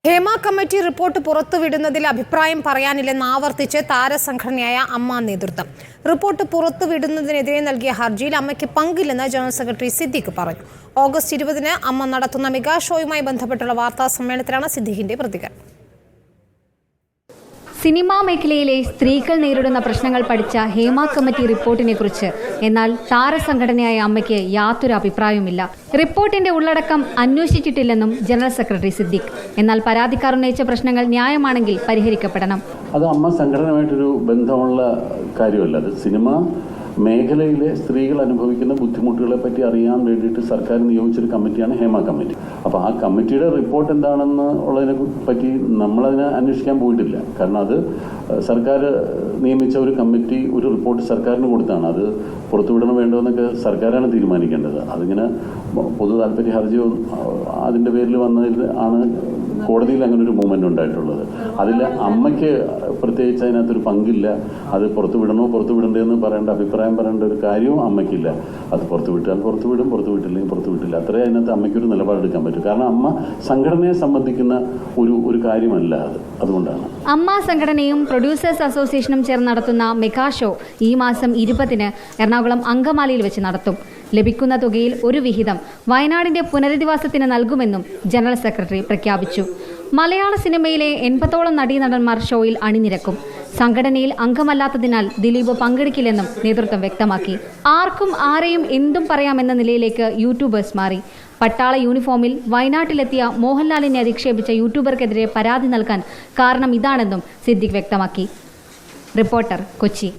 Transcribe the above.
Hema committee report പുറത്തുവിടുന്നതിൽ അഭിപ്രായം പറയാനില്ലെന്ന് ആവർത്തിച്ച് താരസംഘടനയായ അമ്മ നേതൃത്വം. റിപ്പോർട്ട് പുറത്തുവിടുന്നതിനെതിരെ നൽകിയ ഹർജിയിൽ അമ്മയ്ക്ക് പങ്കില്ലെന്ന് ജനറൽ സെക്രട്ടറി സിദ്ദിഖ് പറഞ്ഞു. ഓഗസ്റ്റ് 20-ന് അമ്മ നടത്തുന്ന മെഗാ ഷോയുമായി ബന്ധപ്പെട്ടുള്ള വാർത്താ സമ്മേളനത്തിലാണ് സിദ്ദിഖിന്റെ പ്രതികരണം. സിനിമാ മേഖലയിലെ സ്ത്രീകൾ നേരിടുന്ന പ്രശ്നങ്ങൾ പഠിച്ച ഹേമ കമ്മിറ്റി റിപ്പോർട്ടിനെ കുറിച്ച് എന്നാൽ താരസംഘടനയായ അമ്മയ്ക്ക് യാതൊരു അഭിപ്രായവുമില്ല. റിപ്പോർട്ടിന്റെ ഉള്ളടക്കം അന്വേഷിച്ചിട്ടില്ലെന്നും ജനറൽ സെക്രട്ടറി സിദ്ദിഖ്. എന്നാൽ പരാതിക്കാർ ഉന്നയിച്ച പ്രശ്നങ്ങൾ ന്യായമാണെങ്കിൽ പരിഹരിക്കപ്പെടണം. അത് അമ്മ സംഘടനയുമായിട്ടൊരു ബന്ധമുള്ള കാര്യമല്ല. അത് സിനിമ മേഖലയിലെ സ്ത്രീകൾ അനുഭവിക്കുന്ന ബുദ്ധിമുട്ടുകളെ പറ്റി അറിയാൻ വേണ്ടിയിട്ട് സർക്കാർ നിയോഗിച്ചൊരു കമ്മിറ്റിയാണ് ഹേമ കമ്മിറ്റി. അപ്പോൾ ആ കമ്മിറ്റിയുടെ റിപ്പോർട്ട് എന്താണെന്ന് ഉള്ളതിനെ പറ്റി നമ്മളതിനെ അന്വേഷിക്കാൻ പോയിട്ടില്ല. കാരണം അത് സർക്കാർ നിയമിച്ച ഒരു കമ്മിറ്റി ഒരു റിപ്പോർട്ട് സർക്കാരിന് കൊടുത്താണ്. അത് പുറത്തുവിടണം വേണ്ടോ എന്നൊക്കെ സർക്കാരാണ് തീരുമാനിക്കേണ്ടത്. അതിങ്ങനെ പൊതു താല്പര്യ ഹർജിയോ അതിൻ്റെ പേരിൽ വന്നതിൽ ആണ് കോടതിയിൽ അങ്ങനെ ഒരു മൂവ്മെന്റ് ഉണ്ടായിട്ടുള്ളത്. അതിൽ അമ്മയ്ക്ക് പ്രത്യേകിച്ച് അതിനകത്തൊരു പങ്കില്ല. അത് പുറത്തുവിടണോ പുറത്തുവിടണ്ടേന്ന് പറയേണ്ട അഭിപ്രായം പറയേണ്ട ഒരു കാര്യവും അമ്മയ്ക്കില്ല. അത് പുറത്തുവിട്ടാൽ പുറത്തുവിടും, പുറത്തുവിട്ടില്ലെങ്കിൽ പുറത്തുവിട്ടില്ല. അത്രേ അതിനകത്ത് അമ്മയ്ക്കൊരു നിലപാടെടുക്കാൻ പറ്റും. കാരണം അമ്മ സംഘടനയെ സംബന്ധിക്കുന്ന ഒരു കാര്യമല്ല അത്. അതുകൊണ്ടാണ് അമ്മ സംഘടനയും പ്രൊഡ്യൂസേഴ്സ് അസോസിയേഷനും ചേർന്ന് നടത്തുന്ന മെഗാ ഷോ ഈ മാസം 20-ന് എറണാകുളം അങ്കമാലിയിൽ വെച്ച് നടത്തും. ലഭിക്കുന്ന തുകയിൽ ഒരു വിഹിതം വയനാടിന്റെ പുനരധിവാസത്തിന് നൽകുമെന്നും ജനറൽ സെക്രട്ടറി പ്രഖ്യാപിച്ചു. മലയാള സിനിമയിലെ 80ഓളം നടീനടന്മാർ ഷോയിൽ അണിനിരക്കും. സംഘടനയിൽ അംഗമല്ലാത്തതിനാൽ ദിലീപ് പങ്കെടുക്കില്ലെന്നും നേതൃത്വം വ്യക്തമാക്കി. ആർക്കും ആരെയും എന്തും പറയാമെന്ന നിലയിലേക്ക് യൂട്യൂബേഴ്സ് മാറി. പട്ടാള യൂണിഫോമിൽ വയനാട്ടിലെത്തിയ മോഹൻലാലിനെ അധിക്ഷേപിച്ച യൂട്യൂബർക്കെതിരെ പരാതി നൽകാൻ കാരണം ഇതാണെന്നും സിദ്ദിഖ് വ്യക്തമാക്കി. റിപ്പോർട്ടർ, കൊച്ചി.